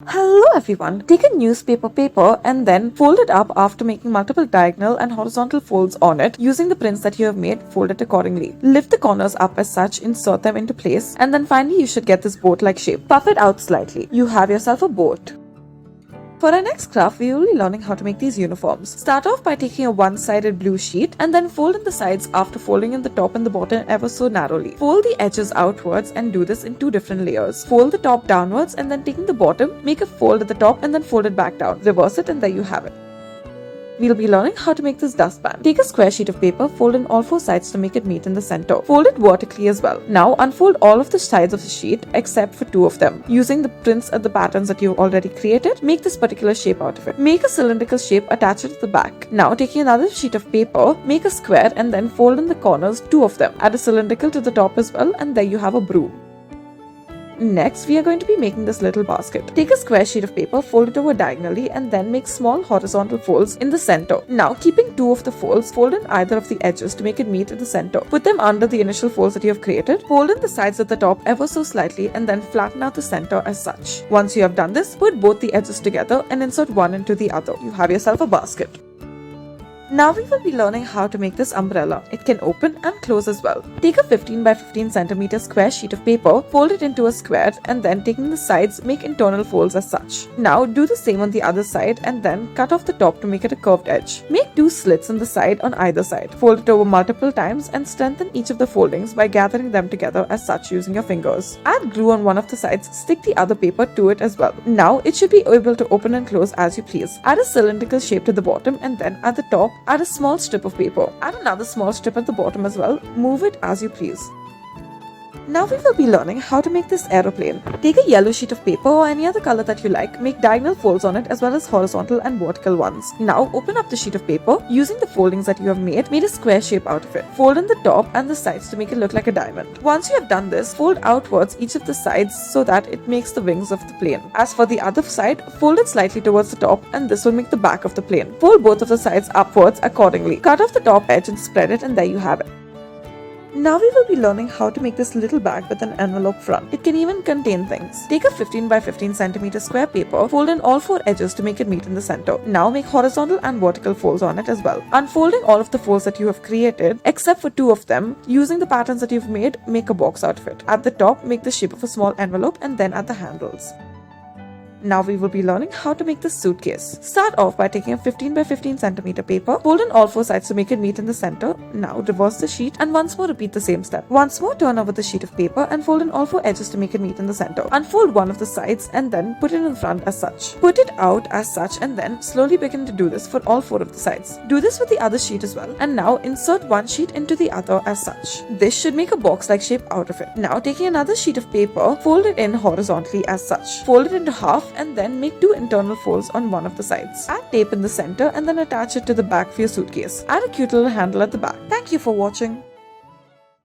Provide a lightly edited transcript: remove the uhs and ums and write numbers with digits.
Hello everyone. Take a newspaper paper and then fold it up after making multiple diagonal and horizontal folds on it using the prints that you have made. Fold it accordingly. Lift the corners up as such, insert them into place, and then finally you should get this boat-like shape. Puff it out slightly. You have yourself a boat. For our next craft, we will be learning how to make these uniforms. Start off by taking a one-sided blue sheet and then fold in the sides after folding in the top and the bottom ever so narrowly. Fold the edges outwards and do this in two different layers. Fold the top downwards and then taking the bottom, make a fold at the top and then fold it back down. Reverse it and there you have it. We'll be learning how to make this dustpan. Take a square sheet of paper, fold in all four sides to make it meet in the center. Fold it vertically as well. Now unfold all of the sides of the sheet except for two of them. Using the prints and the patterns that you've already created, make this particular shape out of it. Make a cylindrical shape, attach it to the back. Now taking another sheet of paper, make a square and then fold in the corners, two of them. Add a cylindrical to the top as well and there you have a broom. Next, we are going to be making this little basket. Take a square sheet of paper, fold it over diagonally and then make small horizontal folds in the center. Now, keeping two of the folds, fold in either of the edges to make it meet at the center. Put them under the initial folds that you have created. Fold in the sides at the top ever so slightly and then flatten out the center as such. Once you have done this, put both the edges together and insert one into the other. You have yourself a basket. Now we will be learning how to make this umbrella. It can open and close as well. Take a 15 by 15 centimeter square sheet of paper, fold it into a square and then taking the sides, make internal folds as such. Now do the same on the other side and then cut off the top to make it a curved edge. Make two slits on the side on either side. Fold it over multiple times and strengthen each of the foldings by gathering them together as such using your fingers. Add glue on one of the sides, stick the other paper to it as well. Now it should be able to open and close as you please. Add a cylindrical shape to the bottom and then at the top, add a small strip of paper. Add another small strip at the bottom as well. Move it as you please. Now we will be learning how to make this aeroplane. Take a yellow sheet of paper or any other color that you like, make diagonal folds on it as well as horizontal and vertical ones. Now open up the sheet of paper. Using the foldings that you have made a square shape out of it. Fold in the top and the sides to make it look like a diamond. Once you have done this, fold outwards each of the sides so that it makes the wings of the plane. As for the other side, fold it slightly towards the top and this will make the back of the plane. Fold both of the sides upwards accordingly. Cut off the top edge and spread it and there you have it. Now we will be learning how to make this little bag with an envelope front. It can even contain things. Take a 15 by 15 centimeter square paper, fold in all four edges to make it meet in the center. Now make horizontal and vertical folds on it as well. Unfolding all of the folds that you have created, except for two of them, using the patterns that you've made, make a box out of it. At the top, make the shape of a small envelope and then at the handles. Now we will be learning how to make this suitcase. Start off by taking a 15 by 15 centimeter paper, fold in all four sides to make it meet in the center. Now reverse the sheet and once more repeat the same step. Once more turn over the sheet of paper and fold in all four edges to make it meet in the center. Unfold one of the sides and then put it in front as such. Put it out as such and then slowly begin to do this for all four of the sides. Do this with the other sheet as well and now insert one sheet into the other as such. This should make a box-like shape out of it. Now taking another sheet of paper, fold it in horizontally as such. Fold it into half and then make two internal folds on one of the sides. Add tape in the center and then attach it to the back of your suitcase. Add a cute little handle at the back. Thank you for watching.